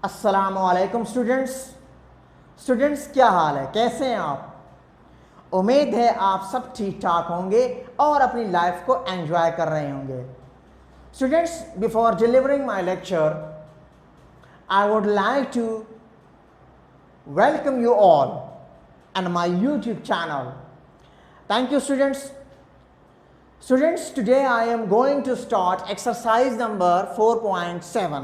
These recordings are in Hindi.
अस्सलामुअलैकुम स्टूडेंट्स क्या हाल है, कैसे हैं आप। उम्मीद है आप सब ठीक ठाक होंगे और अपनी लाइफ को एंजॉय कर रहे होंगे। Students, before delivering my lecture I would like to welcome you all and my YouTube channel. Thank you Students, today I am going to start exercise number 4.7.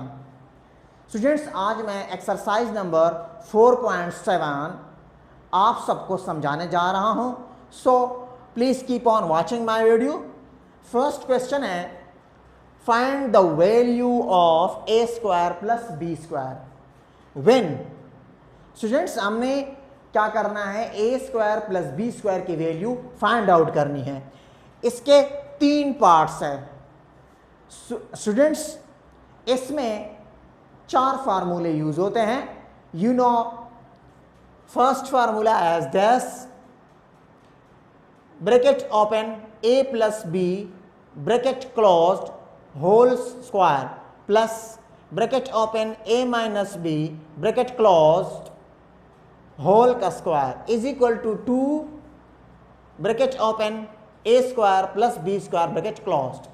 Students, आज मैं एक्सरसाइज नंबर 4.7 आप सबको समझाने जा रहा हूं। So please keep on watching my video. First question है, find the value of A square plus B square when. Students, हमने क्या करना है, ए स्क्वायर प्लस बी स्क्वायर की वैल्यू फाइंड आउट करनी है। इसके 3 पार्ट्स हैं। स्टूडेंट्स, इसमें 4 फार्मूले यूज होते हैं। You know, first formula as this, bracket open A plus B bracket closed whole square plus bracket open A minus B bracket closed whole का square is equal to 2 bracket open A square plus B square bracket closed.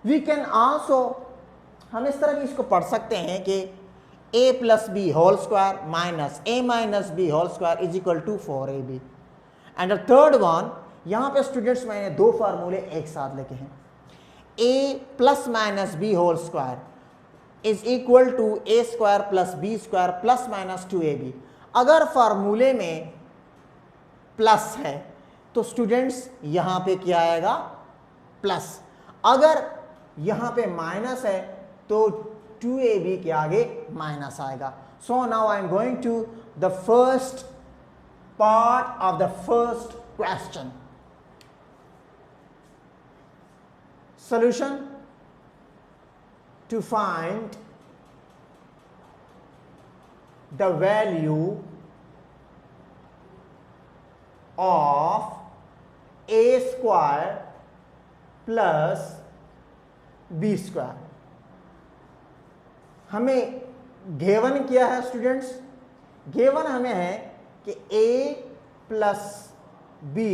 We can also, हम इस तरह भी इसको पढ़ सकते हैं कि a plus B whole square minus a minus B whole square is equal to 4ab। And the third one, यहाँ पे स्टूडेंट्स मैंने 2 फार्मूले एक साथ लिखे हैं। a plus minus B whole square is equal to a square plus B square plus minus 2ab। अगर फार्मूले में प्लस है तो स्टूडेंट्स यहाँ पे क्या आएगा, प्लस। अगर यहाँ पे माइनस है तो 2ab के आगे माइनस आएगा। So now I am going to the first part of the first question. Solution to find the value of A square plus B square. हमें गिवन क्या है स्टूडेंट्स, गिवन हमें है कि a प्लस बी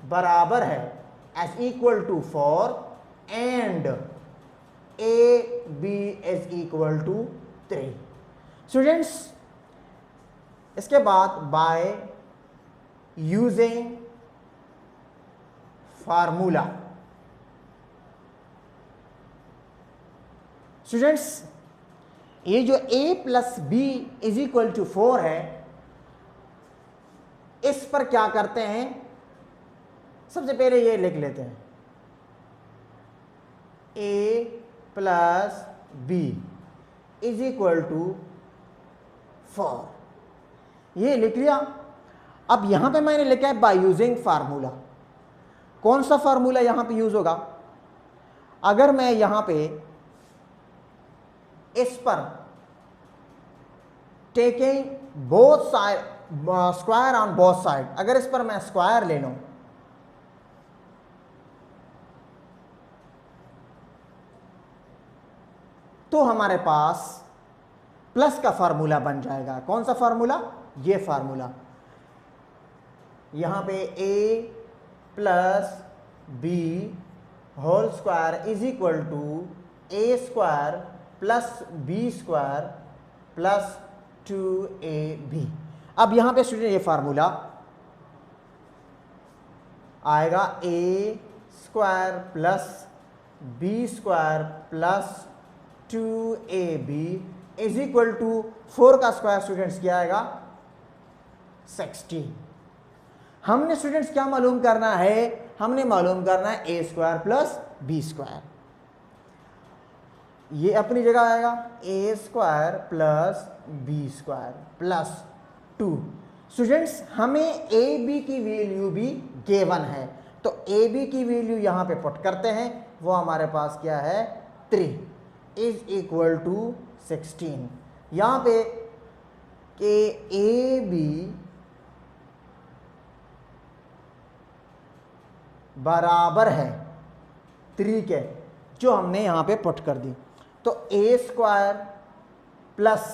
बराबर है as equal to 4 and a b is equal to 3। Students, इसके बाद बाय यूजिंग फार्मूला, स्टूडेंट्स ये जो a plus B is equal to 4 है, इस पर क्या करते हैं, सबसे पहले ये लिख लेते हैं, a plus B is equal to 4, ये लिख लिया। अब यहां पे मैंने लिखा है बाय यूजिंग फार्मूला। कौन सा फार्मूला यहां पे यूज होगा, अगर मैं यहां पे इस पर taking both side square on both side, अगर इस पर मैं स्क्वायर ले लूं तो हमारे पास प्लस का फार्मूला बन जाएगा। कौन सा फार्मूला, ये फार्मूला। यहां पे a plus B whole square is equal to A square plus B square plus 2ab। अब यहां पे स्टूडेंट ये फार्मूला आएगा, a square plus B square plus 2ab is equal to 4 का स्क्वायर स्टूडेंट्स क्या आएगा, 16। हमने स्टूडेंट्स क्या मालूम करना है, हमने मालूम करना है a square plus B square. ये अपनी जगह आएगा, a square plus B square plus 2। Students, हमें a b की वैल्यू भी गिवन है, तो a b की वैल्यू यहां पे पुट करते हैं, वो हमारे पास क्या है, 3 इज इक्वल टू 16। यहां पे कि a b बराबर है 3 के, जो हमने यहां पे पुट कर दी। तो ए square plus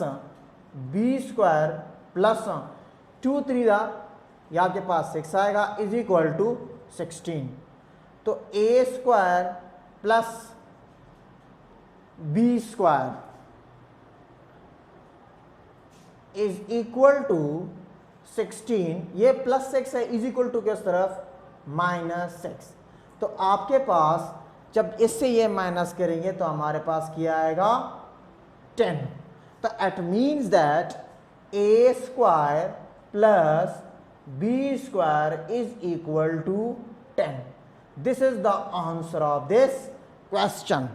B square plus 2 3 या आपके पास 6 आएगा इज इक्वल टू 16। तो ए square plus B square is equal to 16, ये प्लस 6 है, इज इक्वल टू किस तरफ -6। तो आपके पास जब इससे ये माइनस करेंगे तो हमारे पास क्या आएगा 10। तो it means that A square plus B square is equal to 10। This is the answer of this question.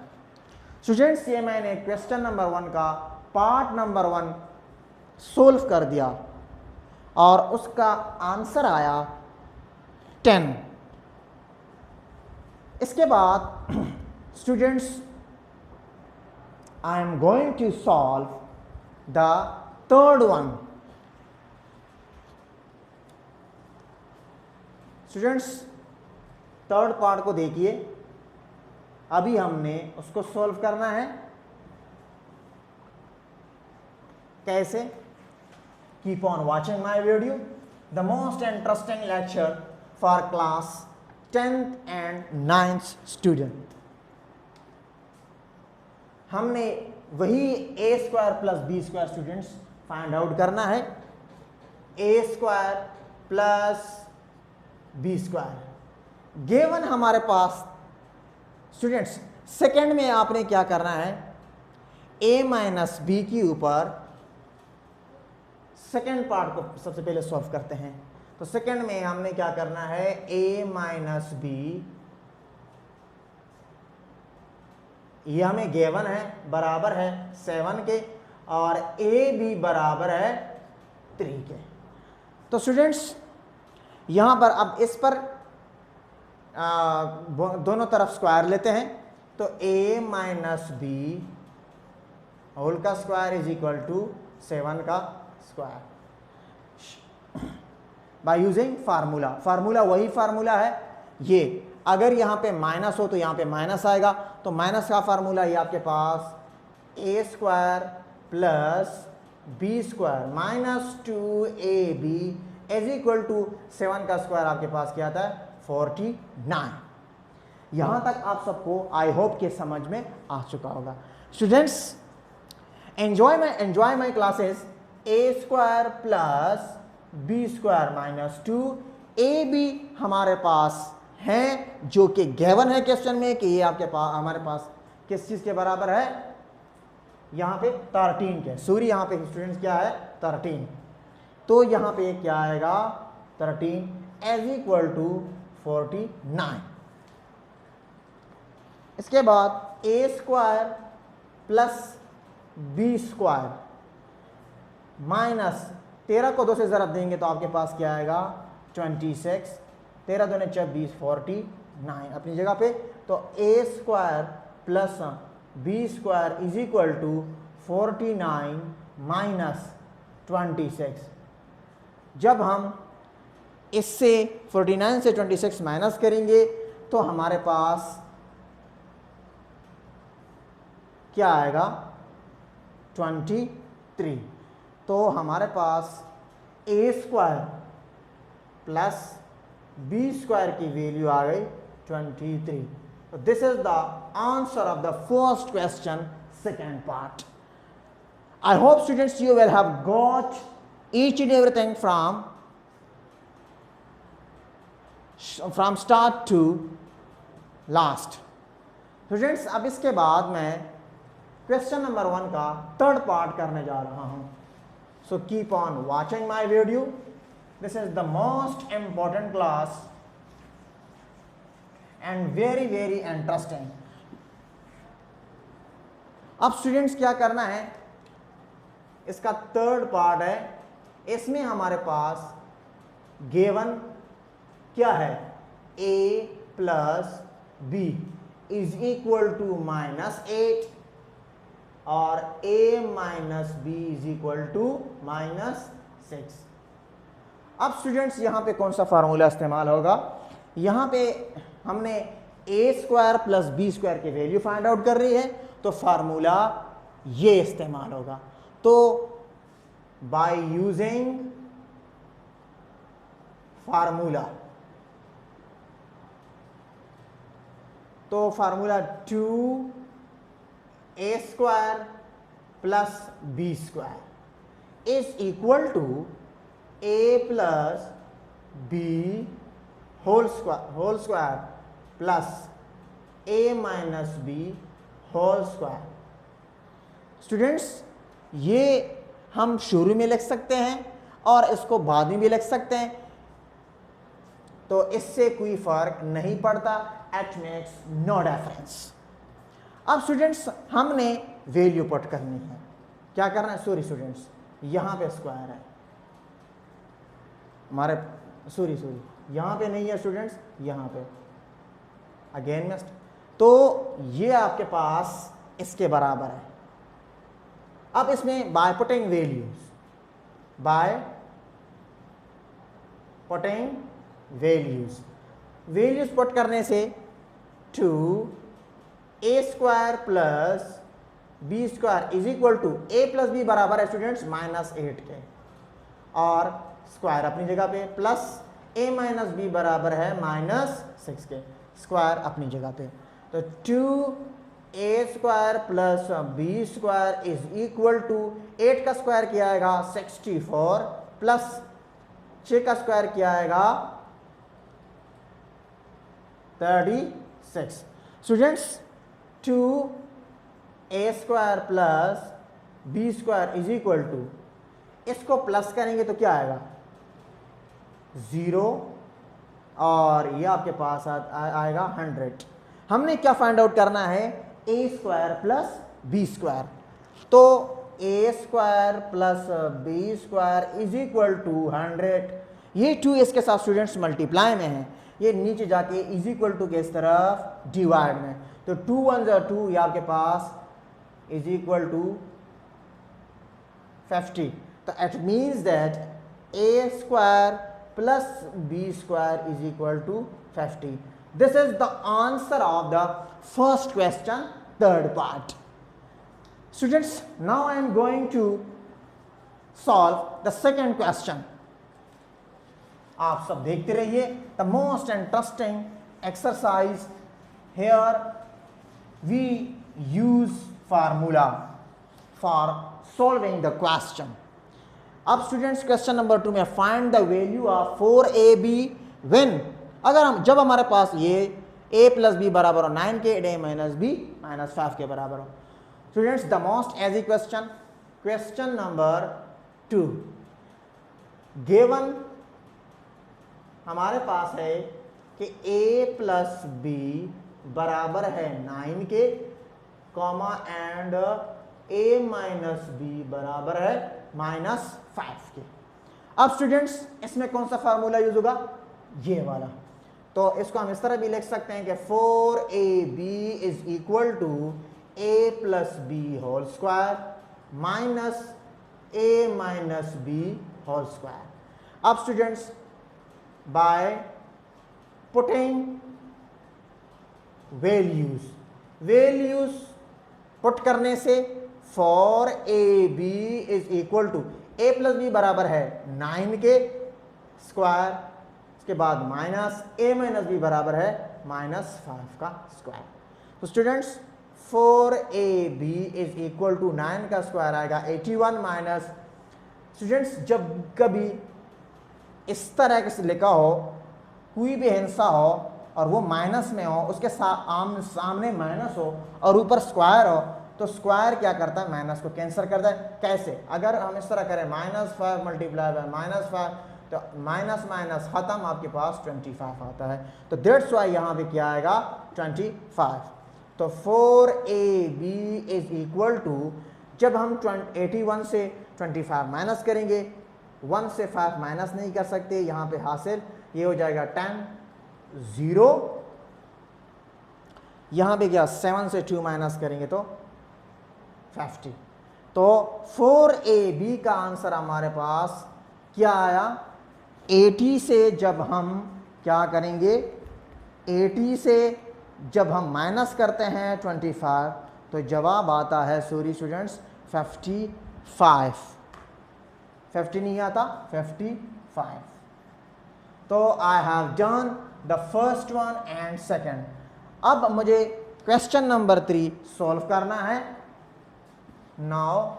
Students, ये मैंने क्वेश्चन नंबर 1 का पार्ट नंबर 1 सोल्व कर दिया और उसका आंसर आया 10। इसके बाद students, I am going to solve the third one. Students, third part को देखिए, अभी हमने उसको सॉल्व करना है। कैसे? Keep on watching my video, the most interesting lecture for class 10th and 9th student. हमने वही a square plus B square students find out करना है। ए square plus B square given हमारे पास। स्टूडेंट्स, सेकंड में आपने क्या करना है, ए माइनस बी के ऊपर सेकंड पार्ट को सबसे पहले सॉल्व करते हैं। तो सेकंड में हमने क्या करना है, a माइनस बी, ये हमें गिवन है, बराबर है 7 के, और a भी बराबर है 3 के। तो स्टूडेंट्स, यहां पर अब इस पर दोनों तरफ स्क्वायर लेते हैं। तो a माइनस बी होल का स्क्वायर इज इक्वल टू 7 का square by using formula. Formula वही फार्मूला है ये, अगर यहाँ पे माइनस हो तो यहाँ पे माइनस आएगा। तो माइनस का फार्मूला ये आपके पास ए square plus B square minus 2ab is equal to 7 का स्क्वायर आपके पास क्या आता है 49। यहाँ तक आप सबको आई होप के समझ में आ चुका होगा। Students, enjoy my classes. A square plus B square minus 2, A B हमारे पास है जो कि गिवन है क्वेश्चन में कि ये आपके पास हमारे पास किस चीज के बराबर है, यहाँ पे 13 के। सॉरी, यहाँ पे स्टूडेंट्स क्या है 13। तो यहाँ पे क्या आएगा 13 एज इक्वल टू 49। इसके बाद a square plus B square minus 13 को 2 से ज़रब देंगे तो आपके पास क्या आएगा 26, 13 दूने 24, 49 अपनी जगह पे। तो ए square plus B square is equal to 49 minus 26। जब हम इससे 49 से 26 माइनस करेंगे तो हमारे पास क्या आएगा 23। तो हमारे पास ए स्क्वायर प्लस बी स्क्वायर की वैल्यू आ गई 23। तो this is the answer of the first question, second part. I hope students you will have got each and everything from start to last. Students, अब इसके बाद मैं क्वेश्चन नंबर 1 का थर्ड पार्ट करने जा रहा हूं। So keep on watching my video. This is the most important class and very very interesting. अब स्टूडेंट्स क्या करना है, इसका थर्ड पार्ट है। इसमें हमारे पास गिवन क्या है, a plus B is equal to -8 और a minus B is equal to -6। अब स्टूडेंट्स, यहां पे कौन सा फार्मूला इस्तेमाल होगा, यहां पे हमने A square plus B square की वैल्यू फाइंड आउट कर रही है, तो फार्मूला ये इस्तेमाल होगा। तो बाय यूजिंग फार्मूला, तो formula 2a square plus b square is equal to a plus b whole square plus a minus b whole square. Students, ये हम शुरू में लिख सकते हैं और इसको बाद में भी लिख सकते हैं, तो इससे कोई फर्क नहीं पड़ता, इट मेक्स नो डिफरेंस। अब स्टूडेंट्स, हमने वैल्यू पुट करनी है। क्या करना है? सॉरी स्टूडेंट्स, यहां पे स्क्वायर है हमारे, सॉरी यहां पे नहीं है स्टूडेंट्स, यहां पे अगेन मिस्ड। तो ये आपके पास इसके बराबर है। अब इसमें बाय पुटिंग वैल्यूज पुट करने से 2a square plus b square is equal to a plus b बराबर है स्टूडेंट्स -8 के, और स्क्वायर अपनी जगह पे, प्लस a माइनस b बराबर है -6 के, स्क्वायर अपनी जगह पे। तो 2a square plus b square is equal to 8 का स्क्वायर किया आएगा 64 प्लस 6 का स्क्वायर किया आएगा 36। Students, 2a square plus b square is equal to, इसको प्लस करेंगे तो क्या आएगा 0, और ये आपके पास आएगा 100। हमने क्या फाइंड आउट करना है? a square plus b square. तो a square plus b square is equal to 100। ये 2 इसके साथ स्टूडेंट्स मल्टीप्लाई में है, ये नीचे जाके इज इक्वल टू के इस तरफ डिवाइड में, तो 2 1 2, ये आपके पास इज इक्वल टू 50। तो it means that a square plus b square is equal to 50। This is the answer of the first question, third part. Students, now I am going to solve the second question. आप सब देखते रहिए, the most interesting exercise here we use formula for solving the question. अब स्टूडेंट्स क्वेश्चन नंबर 2 में find the value of 4ab when, अगर हम जब हमारे पास ये a प्लस बी बराबर हो 9 के, a माइनस बी माइनस 5 के बराबर हो। Students, the most easy question number 2 given हमारे पास है कि a प्लस बी बराबर है 9 के, comma and a minus B बराबर है -5 के। अब स्टूडेंट्स, इसमें कौन सा फार्मूला यूज होगा? ये वाला। तो इसको हम इस तरह भी लिख सकते हैं कि 4ab is equal to a plus B whole square minus a minus B whole square. अब students, by putting values put करने से 4ab is equal to a plus B बराबर है 9 के स्क्वायर, इसके बाद माइनस a माइनस बी बराबर है -5 का स्क्वायर। तो students, 4ab is equal to 9 का स्क्वायर आएगा 81 माइनस, स्टूडेंट्स जब कभी इस तरह से लिखा हो, कोई भी हिस्सा हो और वो माइनस में हो, उसके सामने माइनस हो और ऊपर स्क्वायर हो, तो स्क्वायर क्या करता है? माइनस को कैंसिल करता है। कैसे? अगर हम इस तरह करें -5 मल्टीप्लाई बाय -5, तो माइनस माइनस खत्म, आपके पास 25 आता है। तो दैट्स वाई यहाँ पे क्या आएगा? 25। तो 4ab इज इक्वल टू, जब हम 81 से 25 माइनस करेंगे, 1 से 5 माइनस नहीं कर सकते, यहाँ पे हासिल ये हो जाएगा 10, 0, यहाँ पे क्या 7 से 2 माइनस करेंगे तो 50। तो 4ab का आंसर हमारे पास क्या आया? 80 से जब हम क्या करेंगे, 80 से जब हम माइनस करते हैं 25, तो जवाब आता है, सॉरी स्टूडेंट्स, 50 50 नहीं आता, 55। तो I have done the first one and second. अब मुझे क्वेश्चन नंबर 3 सॉल्व करना है। Now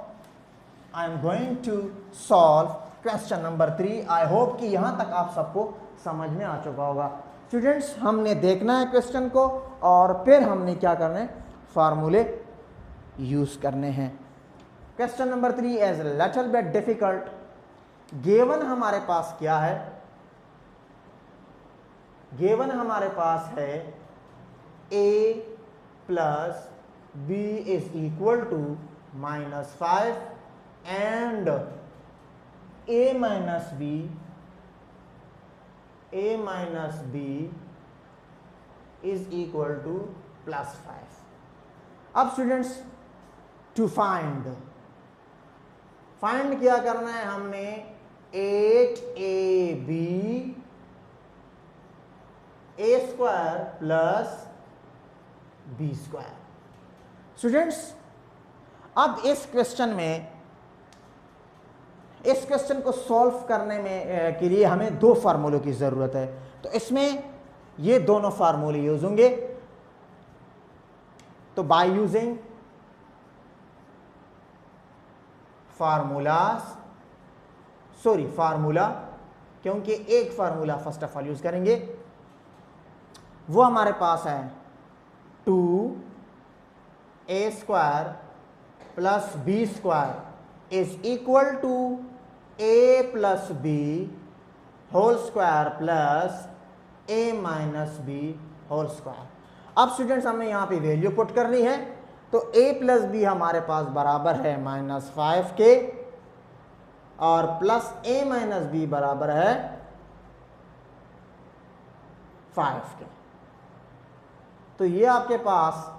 I am going to solve question number 3। I hope कि यहां तक आप सबको समझ में आ चुका होगा। स्टूडेंट्स, हमने देखना है क्वेश्चन को और फिर हमने क्या करना है, फार्मूले यूज करने हैं। Question number 3 is little bit difficult. Given हमारे पास क्या है, गिवन हमारे पास है a plus b is equal to -5 and a minus b is equal to +5। अब स्टूडेंट्स, टू फाइंड क्या करना है हमने, 8ab a² plus b²। Students, अब इस क्वेश्चन को सॉल्व करने में के लिए हमें 2 फार्मूलों की ज़रूरत है। तो इसमें ये दोनों फार्मूले यूज होंगे। तो बाय यूजिंग फार्मूला, क्योंकि एक formula first of all use करेंगे, वो हमारे पास है 2a² plus b² is equal to a plus b whole square plus a minus b whole square. अब स्टूडेंट्स, हमें यहाँ पे वैल्यू पुट करनी है। तो a प्लस b हमारे पास बराबर है -5 के और प्लस a माइनस b बराबर है 5 के। तो ये आपके पास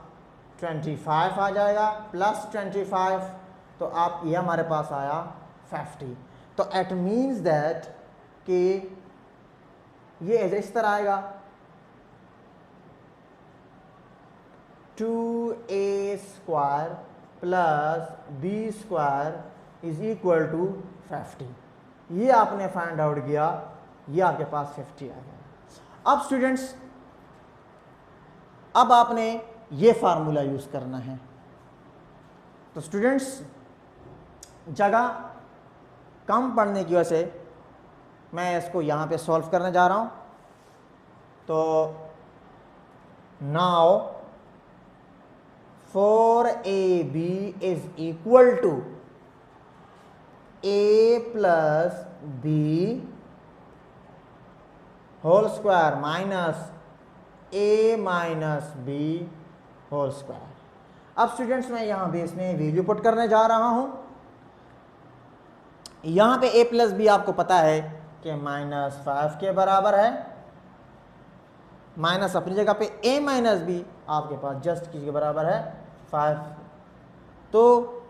25 आ जाएगा प्लस 25, तो आप ये हमारे पास आया 50। तो इट मीन्स दैट कि ये इस तरह आएगा 2a² plus b² is equal to 50। ये आपने फाइंड आउट किया, ये आपके पास 50 आ गया। अब स्टूडेंट्स, अब आपने ये फार्मूला यूज करना है। तो स्टूडेंट्स, जगह कम पड़ने की वजह से मैं इसको यहां पे सॉल्व करने जा रहा हूं। तो now 4ab is equal to a plus b whole square minus a minus b whole square. अब स्टूडेंट्स, मैं यहां बेस में वैल्यू पुट करने जा रहा हूं। यहां पे a प्लस बी आपको पता है कि -5 के बराबर है, माइनस अपनी जगह पे a माइनस बी आपके पास जस्ट किसके बराबर है, 5। तो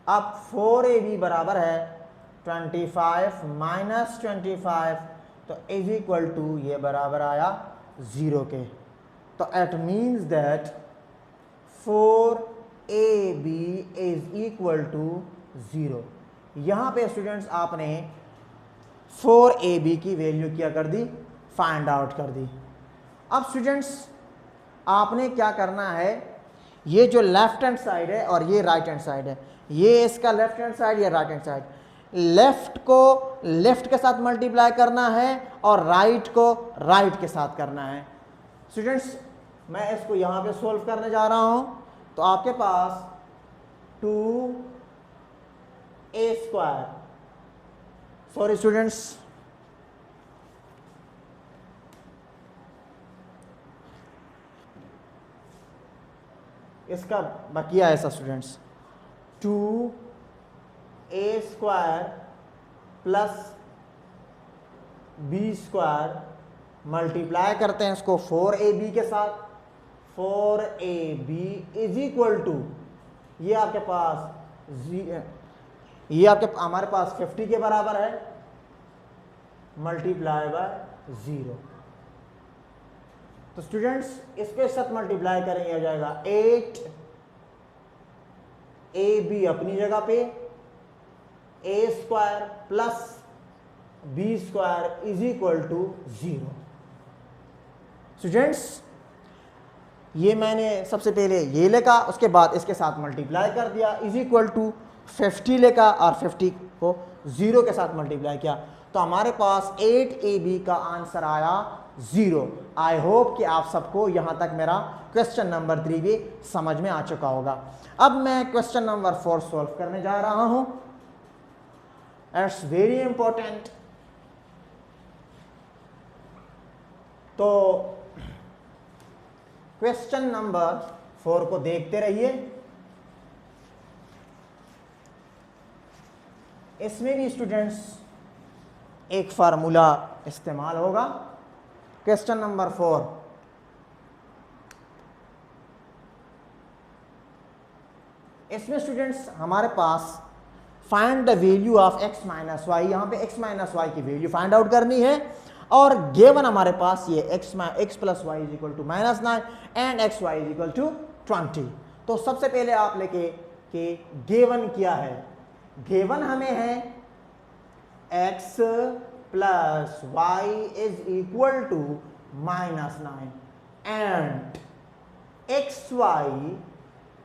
अब 4ab बराबर है 25 माइनस 25, तो इज इक्वल टू ये बराबर आया 0 के। तो it means that 4ab is equal to 0। यहाँ पे स्टूडेंट्स आपने 4ab की वैल्यू क्या कर दी, फाइंड आउट कर दी। अब स्टूडेंट्स, आपने क्या करना है, ये जो लेफ्ट हैंड साइड है और ये राइट हैंड साइड है, ये इसका लेफ्ट हैंड साइड, ये राइट हैंड साइड, लेफ्ट को लेफ्ट के साथ मल्टीप्लाई करना है और राइट को राइट के साथ करना है। स्टूडेंट्स, मैं इसको यहाँ पे सोल्व करने जा रहा हूँ। तो आपके पास 2a², सॉरी स्टूडेंट्स, इसका बकिया ऐसा students, 2a² plus b² multiply करते हैं इसको 4ab के साथ, 4ab इज इक्वल टू ये आपके पास ये हमारे पास 50 के बराबर है मल्टीप्लाई बाय 0। तो स्टूडेंट्स, इसके साथ मल्टीप्लाई करेंगे, आ जाएगा 8ab अपनी जगह पे a square plus B square is equal to 0। Students, ये मैंने सबसे पहले ये लिखा, उसके बाद इसके साथ मल्टीप्लाई कर दिया, इज इक्वल टू 50 लिखा और 50 को 0 के साथ मल्टीप्लाई किया, तो हमारे पास 8ab का आंसर आया 0। आई होप कि आप सबको यहाँ तक मेरा क्वेश्चन नंबर 3 भी समझ में आ चुका होगा। अब मैं क्वेश्चन नंबर 4 सॉल्व करने जा रहा हूँ। It's very important. तो क्वेश्चन नंबर 4 को देखते रहिए। इसमें भी स्टूडेंट्स एक फार्मूला इस्तेमाल होगा। क्वेश्चन नंबर 4, इसमें स्टूडेंट्स हमारे पास find the value of x minus y, यहाँ पे x माइनस वाई की वैल्यू फाइंड आउट करनी है, और गिवन हमारे पास ये x plus y is equal to -9 and x y is equal to 20। तो सबसे पहले आप लेके कि गिवन क्या है। गिवन हमें है x plus y is equal to -9 and x y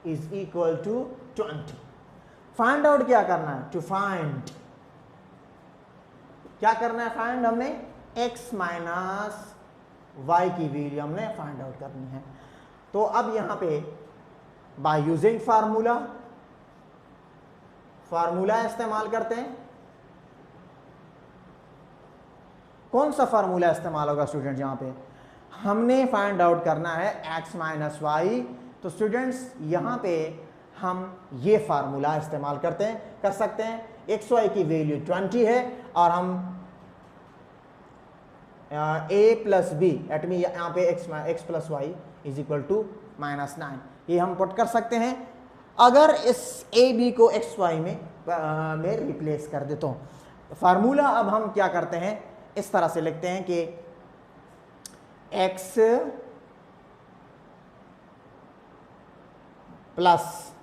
is equal to 20। Find out क्या करना है? टू फाइंड क्या करना है? फाइंड हमने x माइनस वाई की वैल्यू हमने फाइंड आउट करनी है। तो अब यहां पे बाय यूजिंग फार्मूला इस्तेमाल करते हैं। कौन सा फार्मूला इस्तेमाल होगा स्टूडेंट? यहां पे हमने फाइंड आउट करना है x माइनस वाई। तो स्टूडेंट्स यहां पे हम ये फार्मूला इस्तेमाल कर सकते हैं। एक्स वाई की वैल्यू 20 है और हम a plus b at me यहाँ पे x plus y is equal to -9 ये हम पुट कर सकते हैं। अगर इस a b को x y में रिप्लेस कर देता हूँ, फार्मूला अब हम क्या करते हैं, इस तरह से लिखते हैं कि x plus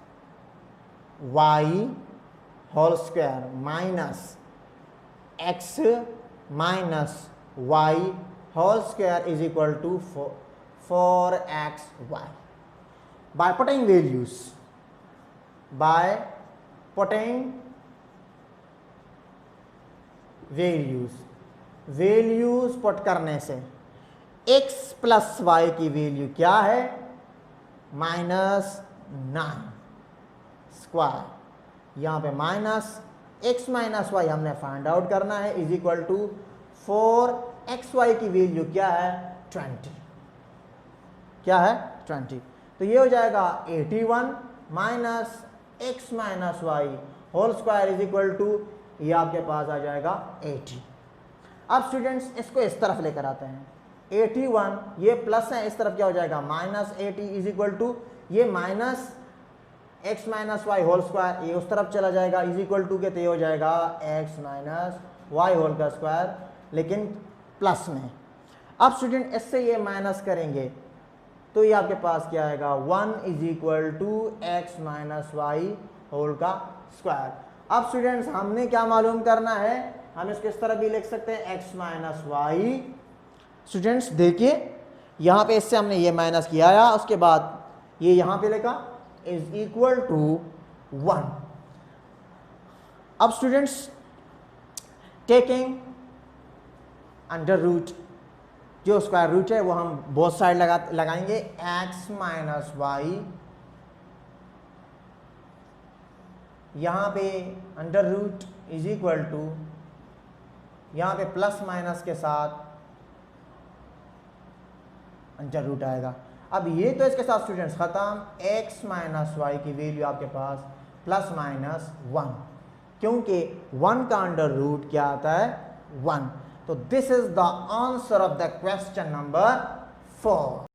y whole square minus x minus y whole square is equal to 4xy। by putting values put करने से x प्लस वाई की वैल्यू क्या है? -9 स्क्वायर, यहाँ पे माइनस x माइनस वाई हमने फाइंड आउट करना है इज इक्वल टू 4xy की वैल्यू क्या है? 20। क्या है? 20। तो ये हो जाएगा 81 minus x minus y whole square is equal to, ये आपके पास आ जाएगा 80। अब स्टूडेंट्स इसको इस तरफ लेकर आते हैं। 81 ये प्लस है, इस तरफ क्या हो जाएगा? -80 इज इक्वल टू, ये minus x minus y whole square ये उस तरफ चला जाएगा इज इक्वल टू के, तो ये हो जाएगा एक्स माइनस वाई होल का स्क्वायर, लेकिन प्लस में। अब स्टूडेंट इससे ये माइनस करेंगे तो ये आपके पास क्या आएगा? 1 is equal to x minus y whole का स्क्वायर। अब स्टूडेंट्स हमने क्या मालूम करना है? हम इसको इस तरह भी लिख सकते हैं एक्स माइनस वाई। स्टूडेंट्स देखिए यहाँ पे इससे हमने ये माइनस किया है, उसके बाद ये यहाँ पे लिखा इज इक्वल टू 1। अब स्टूडेंट्स टेकिंग अंडर रूट, जो स्क्वायर रूट है वो हम बोथ साइड लगाएंगे। एक्स माइनस वाई, यहाँ पे under root is equal to, यहाँ पे प्लस माइनस के साथ अंडर रूट आएगा। अब ये तो इसके साथ स्टूडेंट्स खत्म। एक्स माइनस वाई की वैल्यू आपके पास प्लस माइनस 1, क्योंकि 1 का अंडर रूट क्या आता है? 1। तो this is the answer of the question number 4।